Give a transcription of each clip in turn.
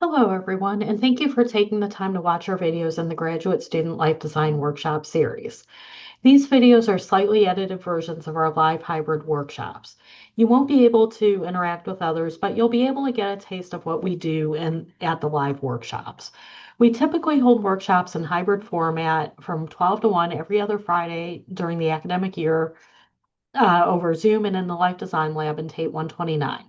Hello, everyone, and thank you for taking the time to watch our videos in the Graduate Student Life Design Workshop series. These videos are slightly edited versions of our live hybrid workshops. You won't be able to interact with others, but you'll be able to get a taste of what we do at the live workshops. We typically hold workshops in hybrid format from 12 to 1 every other Friday during the academic year over Zoom and in the Life Design Lab in Tate 129.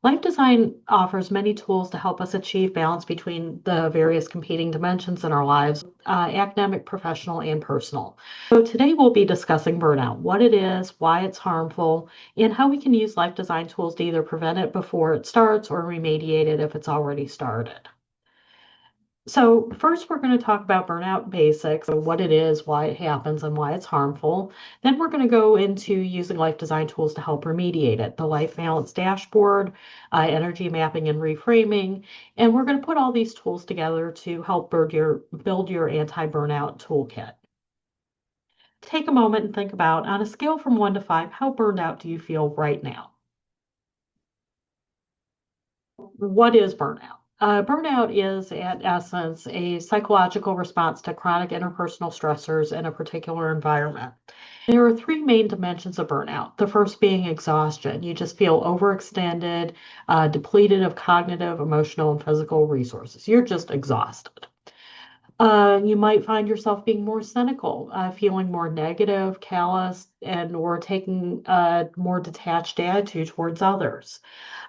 Life design offers many tools to help us achieve balance between the various competing dimensions in our lives, academic, professional, and personal. So today we'll be discussing burnout, what it is, why it's harmful, and how we can use life design tools to either prevent it before it starts or remediate it if it's already started. So first, we're going to talk about burnout basics, so what it is, why it happens, and why it's harmful. Then we're going to go into using life design tools to help remediate it, the life balance dashboard, energy mapping and reframing. And we're going to put all these tools together to help build your anti-burnout toolkit. Take a moment and think about, on a scale from 1 to 5, how burned out do you feel right now? What is burnout? Burnout is, at essence, a psychological response to chronic interpersonal stressors in a particular environment. There are three main dimensions of burnout. The first being exhaustion. You just feel overextended, depleted of cognitive, emotional, and physical resources. You're just exhausted. You might find yourself being more cynical, feeling more negative, callous, and or taking a more detached attitude towards others.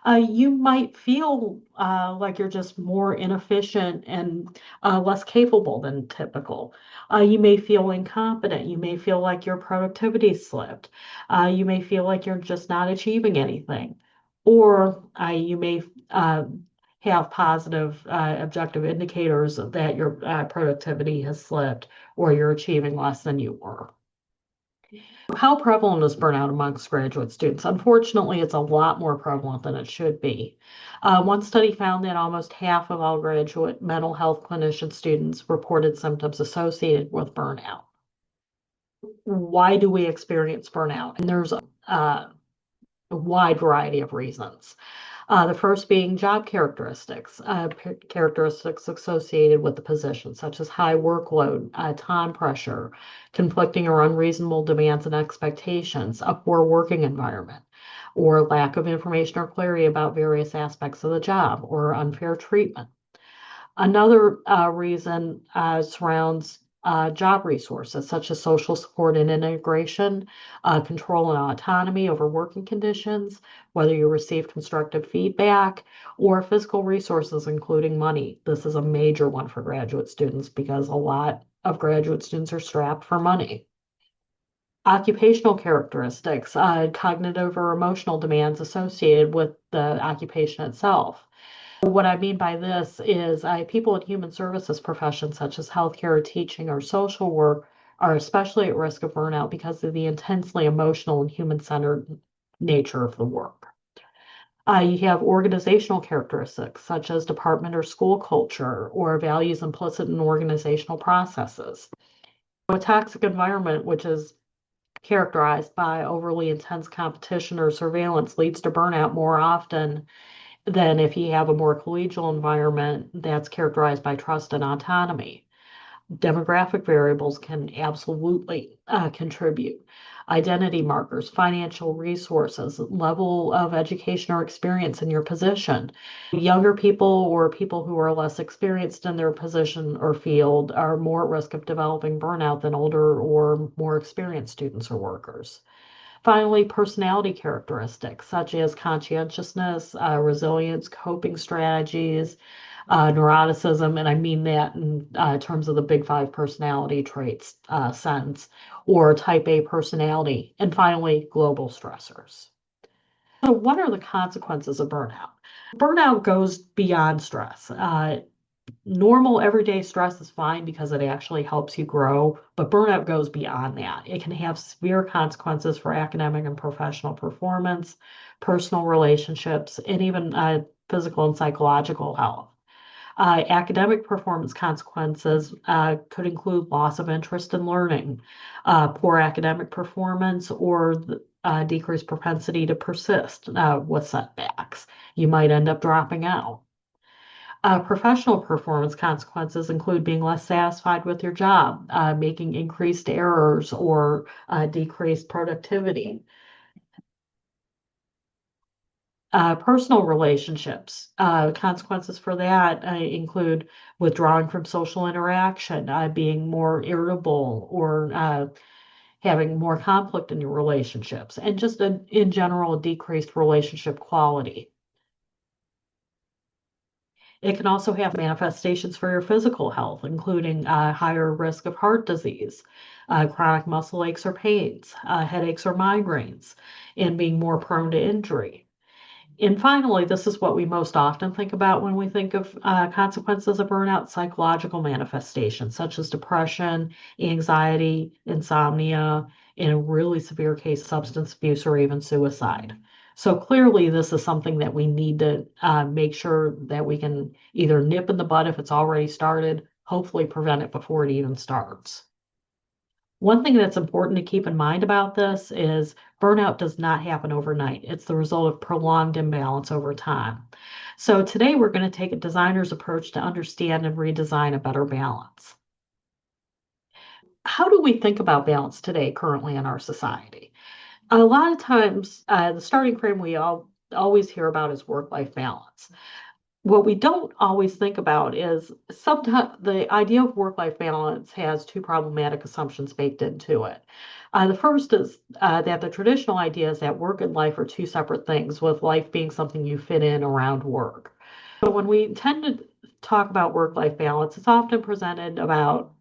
You might feel like you're just more inefficient and less capable than typical. You may feel incompetent. You may feel like your productivity slipped. You may feel like you're just not achieving anything. Or you may have positive objective indicators that your productivity has slipped or you're achieving less than you were. How prevalent is burnout amongst graduate students? Unfortunately, it's a lot more prevalent than it should be. One study found that almost half of all graduate mental health clinician students reported symptoms associated with burnout. Why do we experience burnout? And there's a wide variety of reasons. The first being job characteristics, characteristics associated with the position, such as high workload, time pressure, conflicting or unreasonable demands and expectations, a poor working environment, or lack of information or clarity about various aspects of the job, or unfair treatment. Another reason surrounds job resources such as social support and integration, control and autonomy over working conditions, whether you receive constructive feedback, or physical resources, including money. This is a major one for graduate students because a lot of graduate students are strapped for money. Occupational characteristics, cognitive or emotional demands associated with the occupation itself. What I mean by this is people in human services professions such as healthcare, teaching, or social work are especially at risk of burnout because of the intensely emotional and human-centered nature of the work. You have organizational characteristics such as department or school culture or values implicit in organizational processes. A toxic environment, which is characterized by overly intense competition or surveillance, leads to burnout more often than if you have a more collegial environment that's characterized by trust and autonomy. Demographic variables can absolutely contribute. Identity markers, financial resources, level of education or experience in your position. Younger people or people who are less experienced in their position or field are more at risk of developing burnout than older or more experienced students or workers. Finally, personality characteristics such as conscientiousness, resilience, coping strategies, neuroticism, and I mean that in terms of the big five personality traits sense, or type A personality. And finally, global stressors. So, what are the consequences of burnout? Burnout goes beyond stress. Normal everyday stress is fine because it actually helps you grow, but burnout goes beyond that. It can have severe consequences for academic and professional performance, personal relationships, and even physical and psychological health. Academic performance consequences could include loss of interest in learning, poor academic performance, or decreased propensity to persist with setbacks. You might end up dropping out. Professional performance consequences include being less satisfied with your job, making increased errors, or decreased productivity. Personal relationships, consequences for that include withdrawing from social interaction, being more irritable, or having more conflict in your relationships, and just in general, decreased relationship quality. It can also have manifestations for your physical health, including higher risk of heart disease, chronic muscle aches or pains, headaches or migraines, and being more prone to injury. And finally, this is what we most often think about when we think of consequences of burnout: psychological manifestations such as depression, anxiety, insomnia, in a really severe case, substance abuse, or even suicide. So clearly, this is something that we need to make sure that we can either nip in the bud if it's already started, hopefully prevent it before it even starts. One thing that's important to keep in mind about this is burnout does not happen overnight. It's the result of prolonged imbalance over time. So today we're going to take a designer's approach to understand and redesign a better balance. How do we think about balance today currently in our society? A lot of times, the starting frame we always hear about is work-life balance. What we don't always think about is sometimes the idea of work-life balance has two problematic assumptions baked into it. The first is that the traditional idea is that work and life are two separate things, with life being something you fit in around work. So when we tend to talk about work-life balance, it's often presented about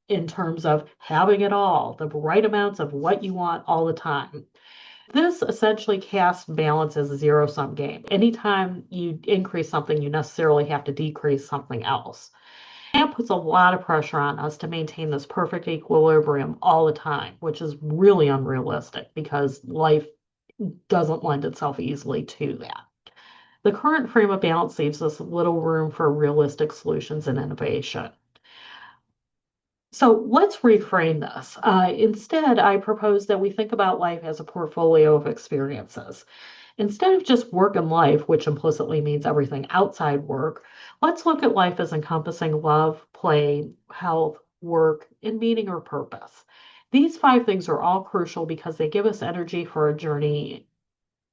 in terms of having it all, the right amounts of what you want all the time. This essentially casts balance as a zero-sum game. Anytime you increase something, you necessarily have to decrease something else. That puts a lot of pressure on us to maintain this perfect equilibrium all the time, which is really unrealistic because life doesn't lend itself easily to that. The current frame of balance leaves us little room for realistic solutions and innovation. So let's reframe this. Instead, I propose that we think about life as a portfolio of experiences. Instead of just work and life, which implicitly means everything outside work, let's look at life as encompassing love, play, health, work, and meaning or purpose. These five things are all crucial because they give us energy for a journey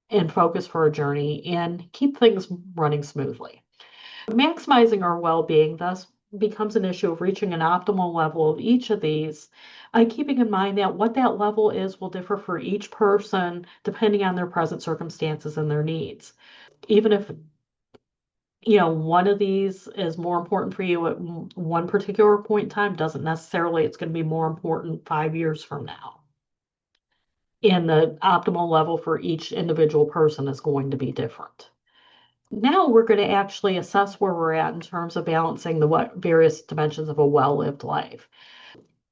and focus for a journey and keep things running smoothly. Maximizing our well-being thus becomes an issue of reaching an optimal level of each of these, keeping in mind that what that level is will differ for each person depending on their present circumstances and their needs. Even if one of these is more important for you at one particular point in time, doesn't necessarily it's going to be more important 5 years from now. And the optimal level for each individual person is going to be different. Now we're going to actually assess where we're at in terms of balancing the various dimensions of a well-lived life.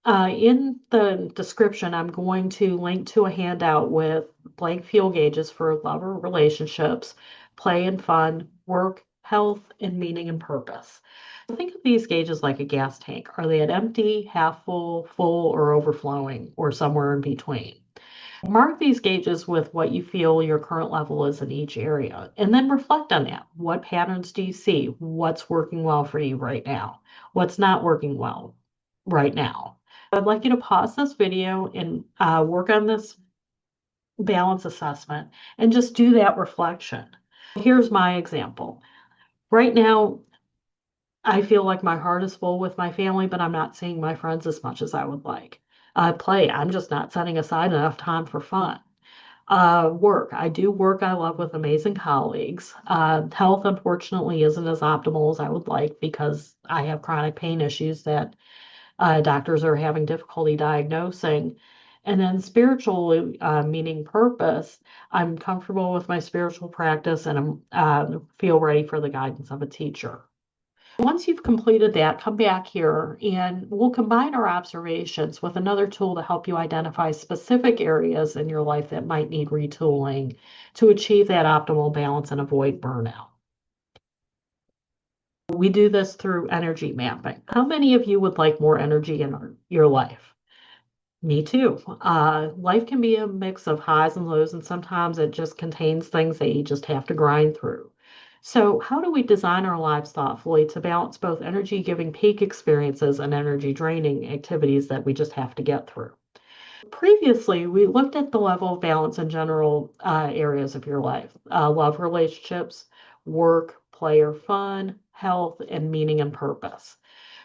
In the description, I'm going to link to a handout with blank fuel gauges for love or relationships, play and fun, work, health, and meaning and purpose. Think of these gauges like a gas tank. Are they at empty, half full, or overflowing, or somewhere in between? Mark these gauges with what you feel your current level is in each area, and then reflect on that. What patterns do you see? What's working well for you right now? What's not working well right now? I'd like you to pause this video and work on this balance assessment and just do that reflection. Here's my example. Right now, I feel like my heart is full with my family, but I'm not seeing my friends as much as I would like. Play, I'm just not setting aside enough time for fun. Work. I do work I love with amazing colleagues. Health, unfortunately, isn't as optimal as I would like because I have chronic pain issues that doctors are having difficulty diagnosing. And then spiritual, meaning purpose, I'm comfortable with my spiritual practice and I'm feel ready for the guidance of a teacher. Once you've completed that, come back here and we'll combine our observations with another tool to help you identify specific areas in your life that might need retooling to achieve that optimal balance and avoid burnout. We do this through energy mapping. How many of you would like more energy in your life? Me too. Life can be a mix of highs and lows, and sometimes it just contains things that you just have to grind through. So, how do we design our lives thoughtfully to balance both energy giving peak experiences and energy draining activities that we just have to get through? Previously, we looked at the level of balance in general areas of your life: love, relationships, work, play or fun, health, and meaning and purpose.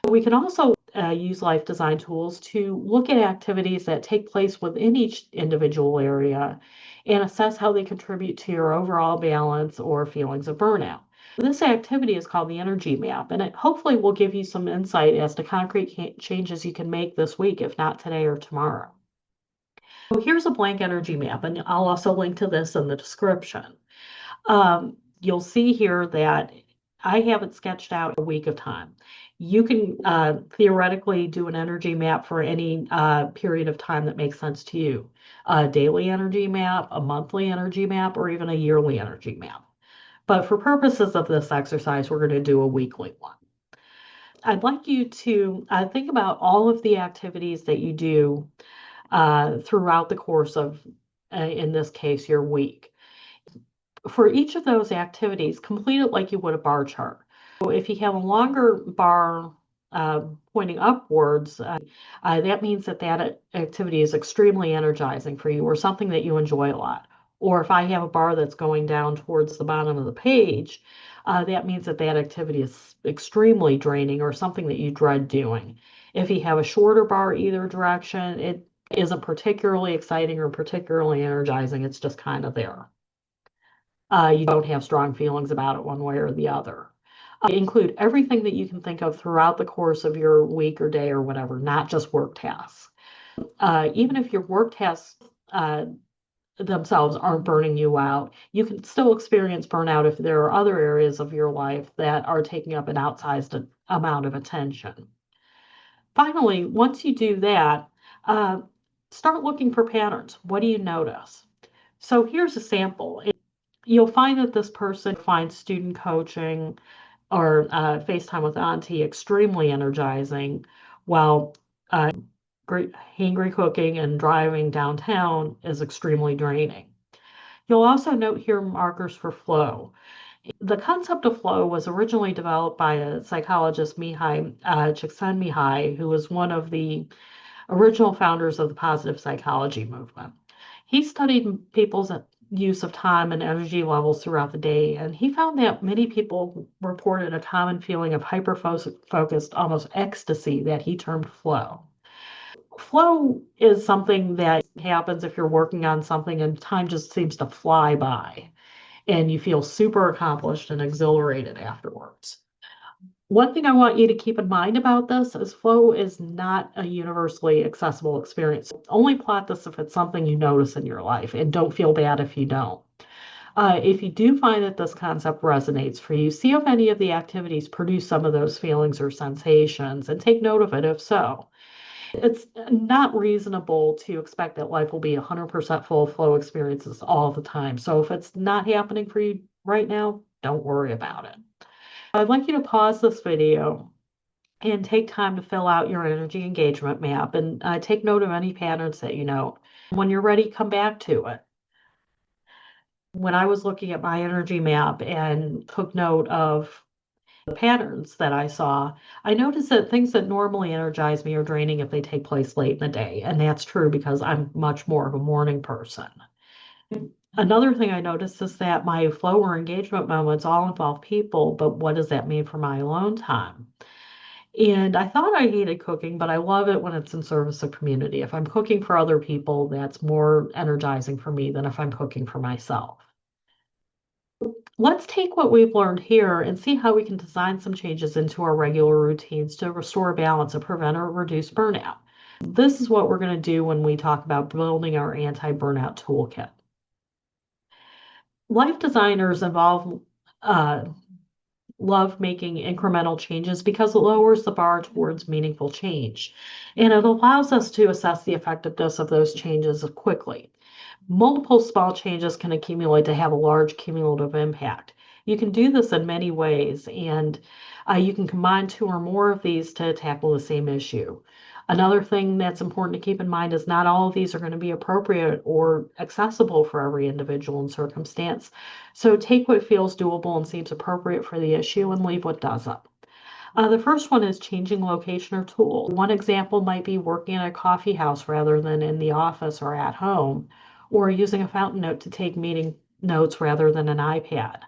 We can also use life design tools to look at activities that take place within each individual area and assess how they contribute to your overall balance or feelings of burnout. This activity is called the energy map, and it hopefully will give you some insight as to concrete changes you can make this week, if not today or tomorrow. So here's a blank energy map, and I'll also link to this in the description. You'll see here that I have it sketched out a week of time. You can theoretically do an energy map for any period of time that makes sense to you. A daily energy map, a monthly energy map, or even a yearly energy map. But for purposes of this exercise, we're going to do a weekly one. I'd like you to think about all of the activities that you do throughout the course of, in this case, your week. For each of those activities, complete it like you would a bar chart. So if you have a longer bar pointing upwards, that means that that activity is extremely energizing for you or something that you enjoy a lot. Or if I have a bar that's going down towards the bottom of the page, that means that that activity is extremely draining or something that you dread doing. If you have a shorter bar either direction, it isn't particularly exciting or particularly energizing. It's just kind of there. You don't have strong feelings about it one way or the other. Include everything that you can think of throughout the course of your week or day or whatever, not just work tasks. Even if your work tasks themselves aren't burning you out, you can still experience burnout if there are other areas of your life that are taking up an outsized amount of attention. Finally, once you do that, uh, start looking for patterns. What do you notice? So here's a sample. You'll find that this person finds student coaching or FaceTime with Auntie extremely energizing, while hangry cooking and driving downtown is extremely draining. You'll also note here markers for flow. The concept of flow was originally developed by a psychologist, Mihai Csikszentmihalyi, who was one of the original founders of the positive psychology movement. He studied people's use of time and energy levels throughout the day, and he found that many people reported a common feeling of hyper-focused, almost ecstasy that he termed flow. Flow is something that happens if you're working on something and time just seems to fly by, and you feel super accomplished and exhilarated afterwards. One thing I want you to keep in mind about this is flow is not a universally accessible experience. Only plot this if it's something you notice in your life, and don't feel bad if you don't. If you do find that this concept resonates for you, see if any of the activities produce some of those feelings or sensations and take note of it if so. It's not reasonable to expect that life will be 100% full of flow experiences all the time. So if it's not happening for you right now, don't worry about it. I'd like you to pause this video and take time to fill out your energy engagement map and take note of any patterns that you know. When you're ready, come back to it. When I was looking at my energy map and took note of the patterns that I saw, I noticed that things that normally energize me are draining if they take place late in the day. And that's true because I'm much more of a morning person. Another thing I noticed is that my flow or engagement moments all involve people, but what does that mean for my alone time? And I thought I hated cooking, but I love it when it's in service of community. If I'm cooking for other people, that's more energizing for me than if I'm cooking for myself. Let's take what we've learned here and see how we can design some changes into our regular routines to restore balance and prevent or reduce burnout. This is what we're going to do when we talk about building our anti-burnout toolkit. Life designers uh, love making incremental changes because it lowers the bar towards meaningful change, and it allows us to assess the effectiveness of those changes quickly. Multiple small changes can accumulate to have a large cumulative impact. You can do this in many ways, and you can combine two or more of these to tackle the same issue. Another thing that's important to keep in mind is not all of these are going to be appropriate or accessible for every individual and circumstance. So take what feels doable and seems appropriate for the issue and leave what doesn't. The first one is changing location or tool. One example might be working in a coffee house rather than in the office or at home, or using a fountain note to take meeting notes rather than an iPad.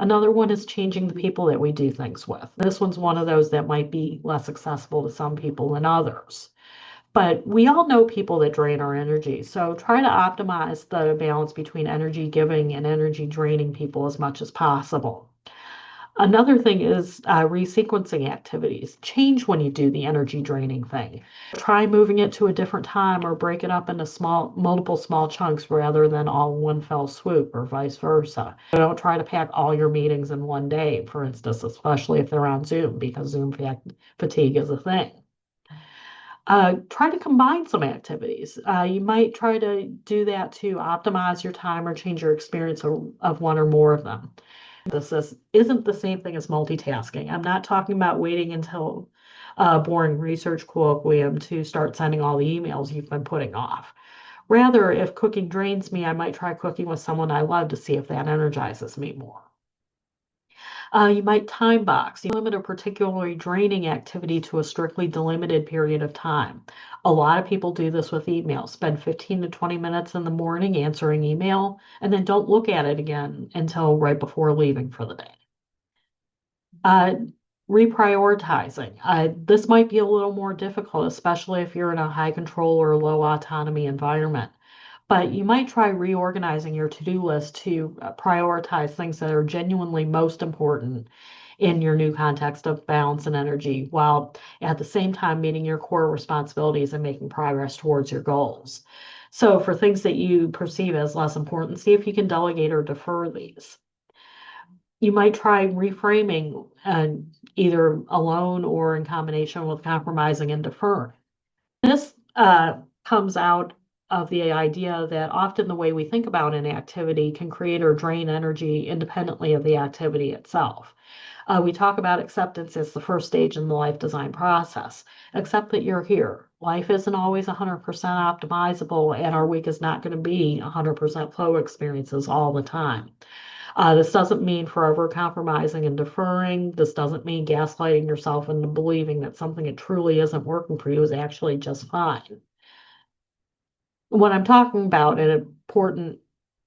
Another one is changing the people that we do things with. This one's one of those that might be less accessible to some people than others. But we all know people that drain our energy. So try to optimize the balance between energy giving and energy draining people as much as possible. Another thing is resequencing activities. Change when you do the energy draining thing. Try moving it to a different time or break it up into multiple small chunks rather than all in one fell swoop or vice versa. Don't try to pack all your meetings in one day, for instance, especially if they're on Zoom, because Zoom fatigue is a thing. Try to combine some activities. You might try to do that to optimize your time or change your experience of one or more of them. This isn't the same thing as multitasking. I'm not talking about waiting until a boring research colloquium to start sending all the emails you've been putting off. Rather, if cooking drains me, I might try cooking with someone I love to see if that energizes me more. You might time box. You limit a particularly draining activity to a strictly delimited period of time. A lot of people do this with email. Spend 15 to 20 minutes in the morning answering email, and then don't look at it again until right before leaving for the day. Reprioritizing. This might be a little more difficult, especially if you're in a high control or low autonomy environment. But you might try reorganizing your to-do list to prioritize things that are genuinely most important in your new context of balance and energy, while at the same time meeting your core responsibilities and making progress towards your goals. So for things that you perceive as less important, see if you can delegate or defer these. You might try reframing either alone or in combination with compromising and deferring. This comes out of the idea that often the way we think about an activity can create or drain energy independently of the activity itself. We talk about acceptance as the first stage in the life design process. Accept that you're here. Life isn't always 100% optimizable, and our week is not going to be 100% flow experiences all the time. This doesn't mean forever compromising and deferring. This doesn't mean gaslighting yourself into believing that something that truly isn't working for you is actually just fine. What I'm talking about, an important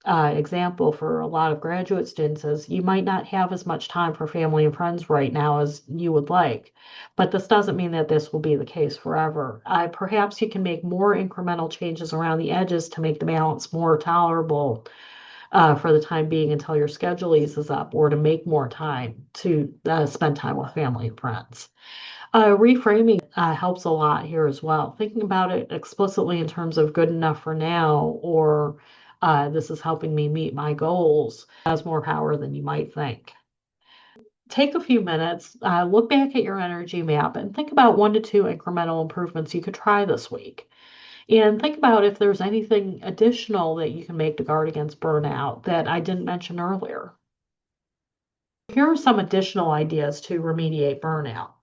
example for a lot of graduate students, is you might not have as much time for family and friends right now as you would like, but this doesn't mean that this will be the case forever. Perhaps you can make more incremental changes around the edges to make the balance more tolerable for the time being until your schedule eases up, or to make more time to spend time with family and friends. Reframing helps a lot here as well. Thinking about it explicitly in terms of good enough for now, or this is helping me meet my goals, has more power than you might think. Take a few minutes, look back at your energy map, and think about 1 to 2 incremental improvements you could try this week. And think about if there's anything additional that you can make to guard against burnout that I didn't mention earlier. Here are some additional ideas to remediate burnout.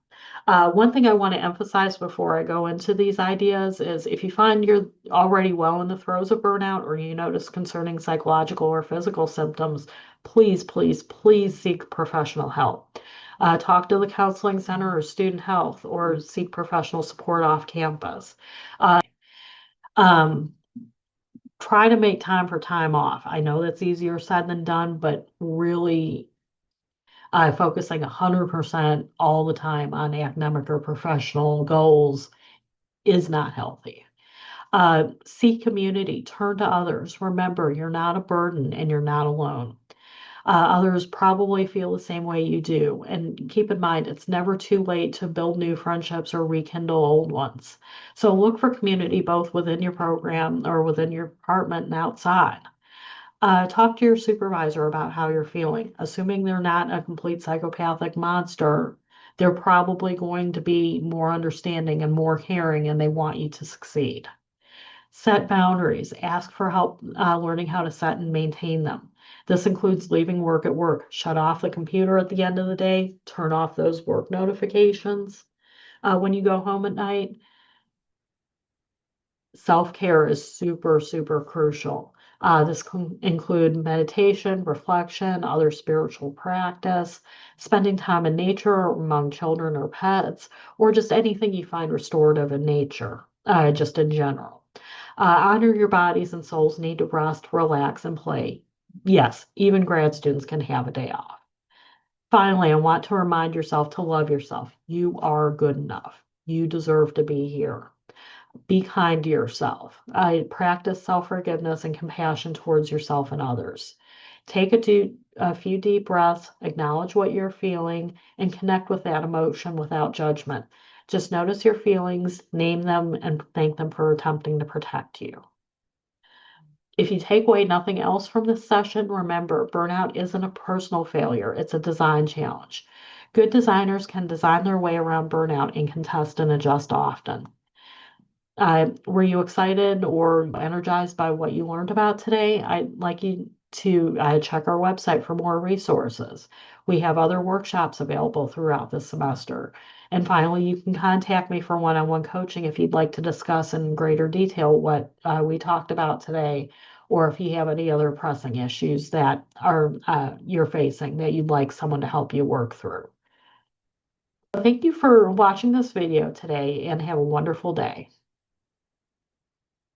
One thing I want to emphasize before I go into these ideas is if you find you're already well in the throes of burnout, or you notice concerning psychological or physical symptoms, please, please, please seek professional help. Talk to the counseling center or student health, or seek professional support off campus. Um, Try to make time for time off. I know that's easier said than done, but really focusing 100% all the time on academic or professional goals is not healthy. Seek community, turn to others. Remember, you're not a burden and you're not alone. Others probably feel the same way you do. And keep in mind, it's never too late to build new friendships or rekindle old ones. So look for community both within your program or within your department and outside. Talk to your supervisor about how you're feeling. Assuming they're not a complete psychopathic monster, they're probably going to be more understanding and more caring, and they want you to succeed. Set boundaries. Ask for help learning how to set and maintain them. This includes leaving work at work. Shut off the computer at the end of the day, turn off those work notifications. When you go home at night, self-care is super, super crucial. This can include meditation, reflection, other spiritual practice, spending time in nature among children or pets, or just anything you find restorative in nature, just in general. Honor your bodies and souls need to rest, relax, and play. Yes, even grad students can have a day off. Finally, I want to remind yourself to love yourself. You are good enough. You deserve to be here. Be kind to yourself. Practice self-forgiveness and compassion towards yourself and others. Take a few deep breaths, acknowledge what you're feeling, and connect with that emotion without judgment. Just notice your feelings, name them, and thank them for attempting to protect you. If you take away nothing else from this session, remember, burnout isn't a personal failure, it's a design challenge. Good designers can design their way around burnout and can test and adjust often. Were you excited or energized by what you learned about today? I'd like you to check our website for more resources. We have other workshops available throughout this semester. And finally, you can contact me for one-on-one coaching if you'd like to discuss in greater detail what we talked about today, or if you have any other pressing issues that are you're facing that you'd like someone to help you work through. Thank you for watching this video today and have a wonderful day.